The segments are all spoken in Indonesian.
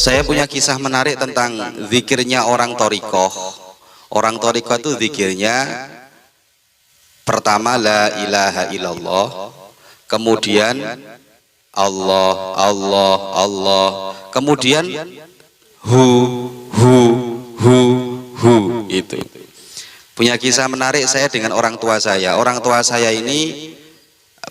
Saya punya kisah menarik tentang zikirnya orang thariqah. Orang thariqah itu zikirnya pertama la ilaha illallah, kemudian Allah, Allah, Allah, kemudian hu, itu. Punya kisah menarik saya dengan orang tua saya. Orang tua saya ini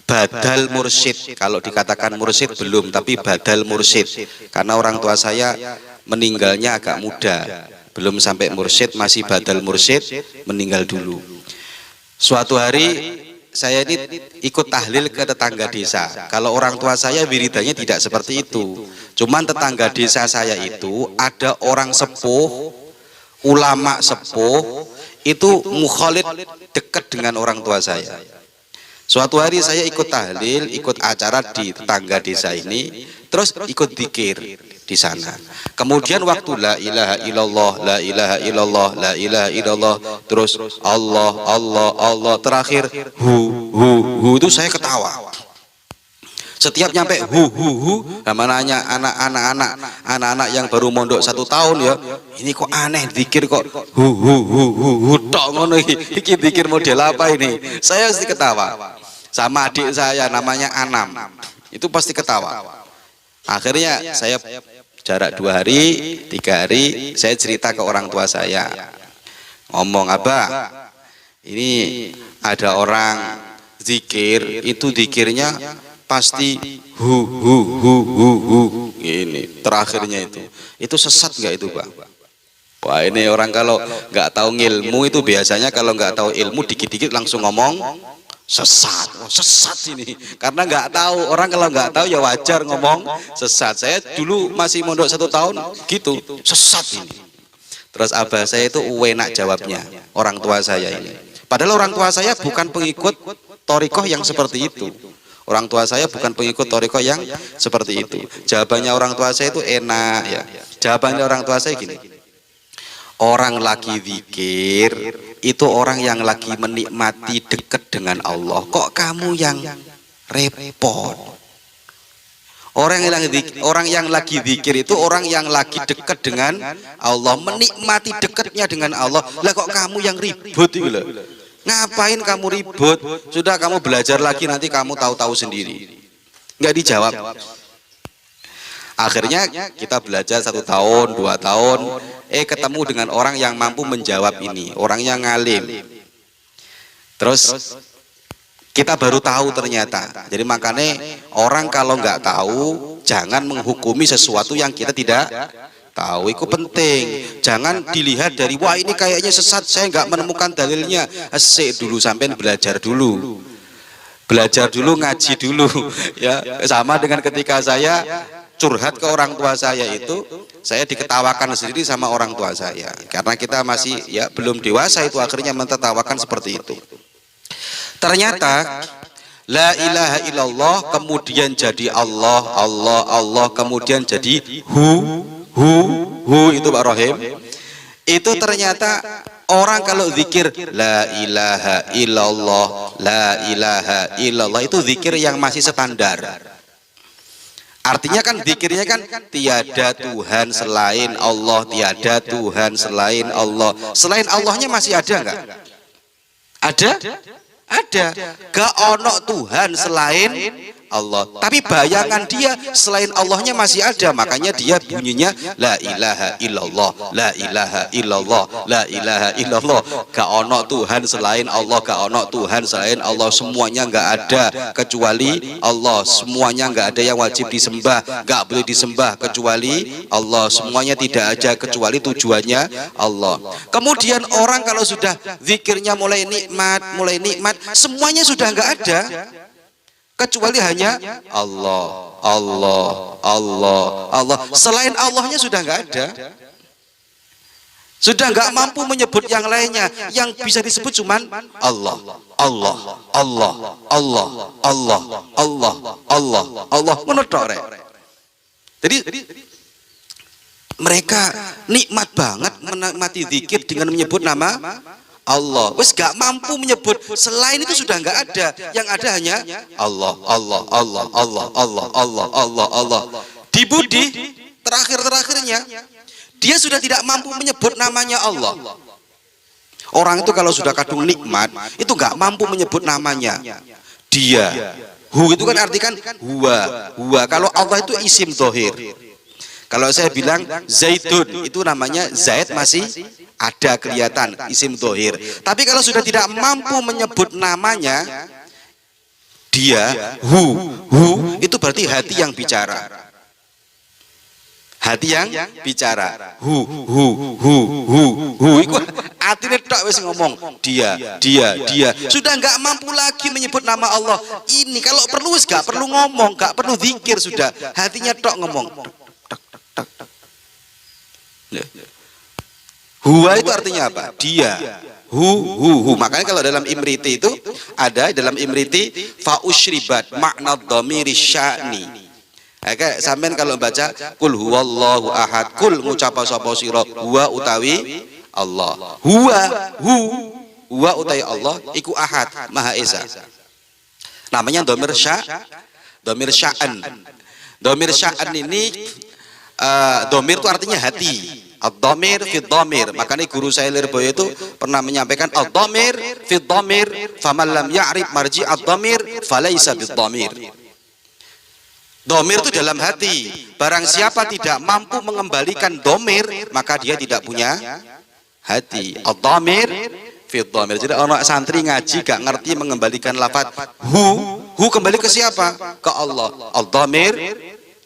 badal mursyid. Kalau dikatakan mursyid belum, tapi badal mursyid. Karena orang tua saya meninggalnya agak muda, belum sampai mursyid, masih badal mursyid, meninggal dulu. Suatu hari saya ini ikut tahlil ke tetangga desa. Kalau orang tua saya wiridanya tidak seperti itu. Cuman tetangga desa saya itu ada orang sepuh, ulama sepuh, itu mukhalid, dekat dengan orang tua saya. Suatu hari saya ikut tahlil, ikut acara di tetangga desa ini, terus ikut zikir di sana. Kemudian waktu la ilaha illallah, la ilaha illallah, la ilaha illallah, terus Allah, Allah, Allah, terakhir hu itu saya ketawa. Setiap nyampe hu, namanya anak-anak yang baru mondok 1 tahun ya, ini kok aneh zikir kok hu tok ngono iki zikir model apa ini? Saya pasti ketawa. Sama adik saya namanya Anam, itu pasti ketawa. Akhirnya saya jarak 2 hari, 3 hari, saya cerita ke orang tua saya, ngomong, "Abah, ini ada orang zikir, itu zikirnya pasti hu ini terakhirnya itu sesat nggak itu, Pak?" Wah, ini orang kalau nggak tahu ilmu itu biasanya kalau nggak tahu ilmu dikit-dikit langsung ngomong sesat. Oh, sesat ini karena nggak tahu. Orang kalau nggak tahu ya wajar ngomong sesat. Saya dulu masih mondok 1 tahun gitu, sesat ini. Terus abah saya itu enak jawabnya, orang tua saya ini. Padahal orang tua saya bukan pengikut thariqah yang seperti itu. Orang tua saya bukan pengikut thariqah yang seperti itu. Jawabannya orang tua saya itu enak ya. Jawabannya orang tua saya gini, orang lagi zikir itu orang yang lagi menikmati dekat dengan Allah. Kok kamu yang repot? Orang yang lagi zikir itu orang yang lagi dekat dengan Allah, menikmati dekatnya dengan Allah. Lah kok kamu yang ribut itu loh? Ngapain kamu ribut? Sudah kamu belajar lagi, nanti kamu tahu-tahu sendiri. Nggak dijawab. Akhirnya kita belajar 1 tahun, 2 tahun, ketemu dengan orang yang mampu menjawab ini, orang yang ngalim. Terus kita baru tahu ternyata. Jadi makanya orang kalau nggak tahu jangan menghukumi sesuatu yang kita tidak tahu. Itu penting. Jangan dilihat dari wah ini kayaknya sesat, saya nggak menemukan dalilnya. Asik dulu, sampai belajar dulu. Belajar dulu, ngaji dulu ya. Sama dengan ketika saya curhat ke orang tua saya itu, saya diketawakan sendiri sama orang tua saya karena kita masih ya belum dewasa, itu akhirnya mentertawakan seperti itu. Ternyata la ilaha illallah kemudian jadi Allah, Allah, Allah, kemudian jadi hu itu Pak Rohim. Itu ternyata orang kalau zikir la ilaha illallah, la ilaha illallah, itu zikir yang masih standar. Artinya kan zikirnya kan tiada Tuhan selain Allah, tiada Tuhan selain Allah. Selain Allahnya masih ada nggak? Ada? Ada. Gak ono Tuhan selain Allah. Tapi bayangan dia selain Allahnya masih ada. Makanya dia bunyinya la ilaha illallah, la ilaha illallah, la ilaha illallah. Gak ono Tuhan selain Allah, gak ono Tuhan selain Allah. Semuanya nggak ada kecuali Allah. Semuanya nggak ada yang wajib disembah, nggak boleh disembah kecuali Allah. Semuanya tidak ada kecuali tujuannya Allah. Kemudian orang kalau sudah zikirnya mulai nikmat, semuanya sudah nggak ada kecuali hanya Allah, Allah, Allah, Allah. Selain Allahnya sudah nggak ada, sudah nggak mampu menyebut yang lainnya. Yang bisa disebut cuman Allah, Allah, Allah, Allah, Allah, Allah, Allah, Allah. Menurut rek. Jadi mereka nikmat banget menikmati zikir dengan menyebut nama Allah. Wes gak mampu menyebut selain itu, sudah nggak ada. Yang ada hanya Allah, Allah, Allah, Allah, Allah, Allah, Allah, Allah. Di budi terakhirnya dia sudah tidak mampu menyebut namanya Allah. Orang itu kalau sudah kadung nikmat itu nggak mampu menyebut namanya. Dia, hu itu kan artikan huwa. Kalau Allah itu isim dhohir. Kalau saya bilang Zaidun, itu namanya Zaid masih ada kelihatan isim dhohir. Tapi kalau sudah tidak mampu menyebut namanya, dia, hu itu berarti hati yang bicara. Hati yang bicara. Hu iku atine tok wis ngomong. Dia. Sudah enggak mampu lagi menyebut nama Allah. Ini kalau perlu wis enggak perlu ngomong, enggak perlu zikir sudah. Hatinya tok ngomong. Huwa itu artinya apa? Dia. Hu. Makanya kalau dalam Imriti itu ada dalam Imriti fa usyribat makna dhamiri sya'ni. Kayak sampean kalau baca kul huwallahu ahad, kul ngucapa sapa sira huwa utawi Allah. Huwa utawi Allah iku ahad, maha esa. Namanya dhamir sya'an. Dhamir sya'an ini dhamir itu artinya hati. Ad-dhamir fi dhamir. Makanya guru saya Lirboyo itu pernah menyampaikan ad-dhamir fi dhamir faman lam ya'rif marji ad-dhamir falaysa bid-dhamir. Domir itu dalam hati. Barang siapa tidak mampu mengembalikan domir, maka dia tidak punya hati. Ad-domir fi domir. Jadi orang santri ngaji gak ngerti mengembalikan lafaz hu kembali ke siapa? Ke Allah. Ad-domir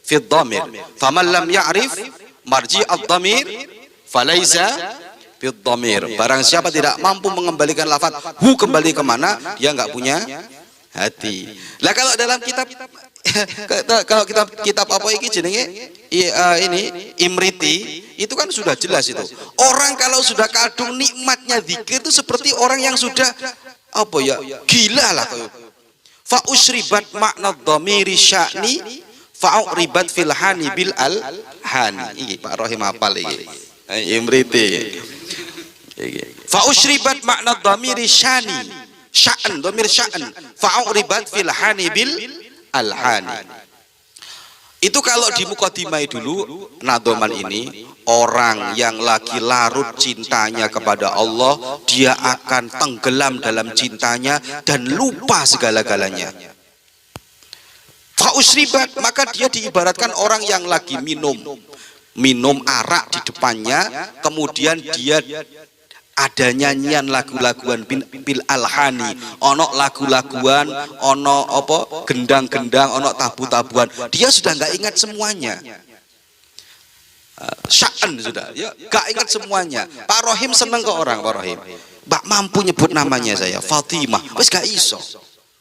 fi domir. Faman lam ya'rif marji ad-domir falaysa fi domir. Barang siapa tidak mampu mengembalikan lafaz hu kembali kemana, dia nggak punya hati. Lah kalau dalam kitab kitab apa iki jenenge ini Imriti itu kan sudah jelas itu. Orang kalau sudah kadung nikmatnya zikir itu seperti orang yang sudah apa ya gila lah. Fa usribat makna dhamiri sya'ni fa uribat fil hani bil al han. Iki Pak Rohim hafal iki. Imriti. Fa usribat makna dhamiri sya'ni sya'an dhamir sya'an fa uribat fil hani bil al-hani. Itu kalau di mukadimah dulu nadoman ini, orang yang lagi larut cintanya kepada Allah, dia akan tenggelam dalam cintanya dan lupa segala-galanya. Fa'usribat, maka dia diibaratkan orang yang lagi minum arak di depannya, kemudian dia ada nyanyian lagu-laguan bil alhani, ono lagu-laguan, ono apa gendang-gendang, ono tabu-tabuan, dia sudah nggak ingat semuanya. Sya'an sudah, ya nggak ingat semuanya. Pak Rohim seneng ke orang Pak Rohim, Mbak mampu nyebut namanya saya, Fatimah, wes gak iso,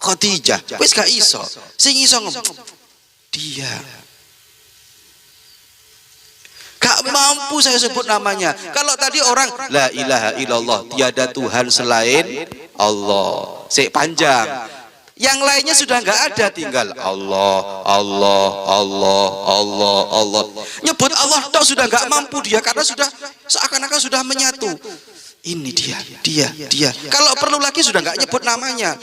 Khadijah, wes gak iso, sing iso ngomong dia. Gak mampu saya sebut namanya. Kalau tadi orang la ilaha illallah, tiada Tuhan selain Allah. Sik panjang. Yang lainnya sudah nggak ada, tinggal Allah. Nyebut Allah toh sudah nggak mampu dia karena sudah seakan-akan sudah menyatu. Ini dia. Kalau perlu lagi sudah nggak nyebut namanya.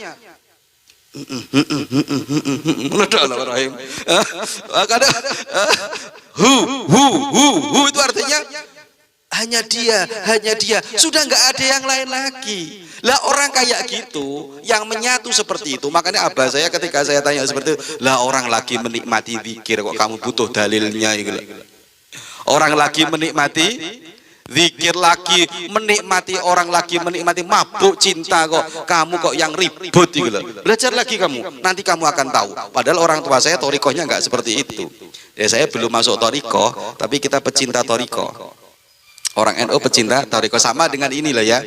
Hu itu artinya hanya dia, sudah nggak ada yang lain lagi. Lah orang kayak gitu yang menyatu seperti itu, makanya abah saya ketika saya tanya seperti itu, lah orang lagi menikmati zikir kok kamu butuh dalilnya gitu. Orang lagi menikmati zikir, lagi menikmati, orang lagi menikmati mabuk cinta kok kamu kok yang ribut gitu loh. Belajar lagi kamu, nanti kamu akan tahu. Padahal orang tua saya torikohnya nggak seperti itu. Ya saya belum masuk torikoh, tapi kita pecinta torikoh. Orang NU pecinta torikoh, sama dengan inilah ya.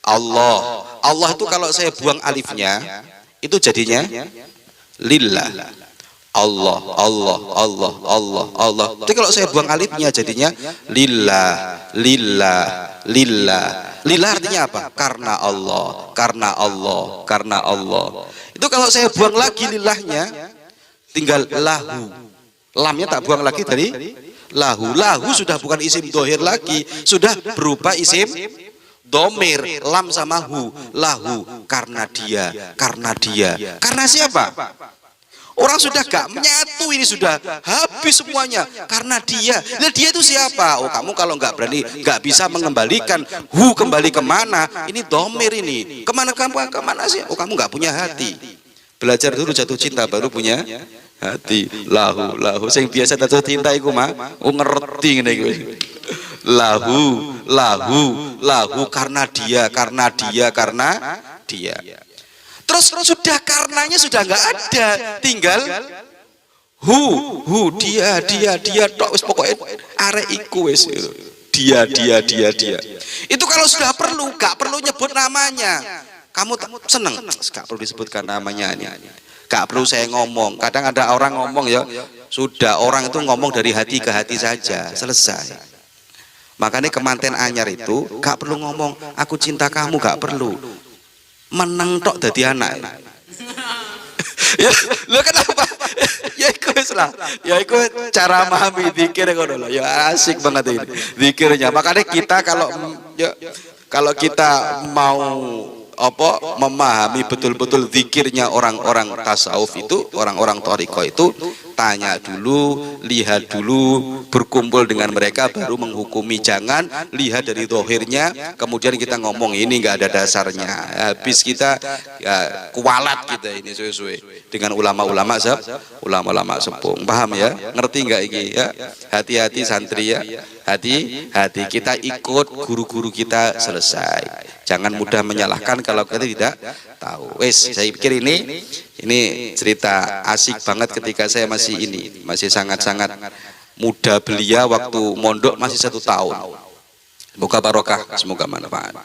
Allah itu kalau saya buang alifnya itu jadinya lillah. Allah. Tapi kalau saya buang alifnya jadinya lillah. Lillah artinya apa? Karena Allah. Itu kalau saya buang lagi lillahnya tinggal lahu. Lamnya tak buang lagi dari lahu. Lahu sudah bukan isim dohir lagi, sudah berupa isim domir. Lam sama hu. Lahu karena dia. Karena siapa? Orang sudah gak menyatu, ini sudah habis semuanya karena dia. Nah, dia itu siapa? Oh, kamu kalau nggak berani, nggak bisa mengembalikan kembali kemana? Ini domir ini. Kemana kamu? Kemana sih? Oh, kamu nggak punya hati. Belajar dulu jatuh cinta baru punya hati. Lahu. Sing biasa jatuh cinta iku mah, oh ngerti ngene iku. Lahu karena dia. Terus sudah karenanya sudah nggak ada, tinggal dia tok wis pokoknya arek iku wis dia. Itu kalau sudah perlu, gak perlu nyebut namanya. Kamu seneng, gak perlu disebutkan namanya ini. Gak perlu saya ngomong. Kadang ada orang ngomong ya, sudah orang itu ngomong dari hati ke hati saja, selesai. Makanya kemanten anyar itu gak perlu ngomong aku cinta kamu, gak perlu. Meneng tok dadi anak. Ya, lo kenapa? Ya iku wis lah. Ya iku cara memahami zikir ngono lho. Ya asik banget ini zikirnya. Makanya kita kalau kita mau memahami betul-betul zikirnya orang-orang tasawuf itu, orang-orang thariqah itu, tanya dulu, lihat dulu, berkumpul dengan mereka baru menghukumi. Jangan lihat dari zahirnya kemudian kita ngomong ini nggak ada dasarnya. Habis kita ya, kualat kita ini suwe-suwe dengan ulama-ulama sepuh. Paham ya? Ngerti nggak ini ya? Hati-hati santri ya. Hati-hati kita ikut guru-guru kita selesai. Jangan mudah menyalahkan kalau kita tidak tahu. Wes, saya pikir ini cerita asik banget ketika saya masih sangat-sangat muda belia, waktu mondok masih 1 tahun. Semoga barokah, semoga manfaat.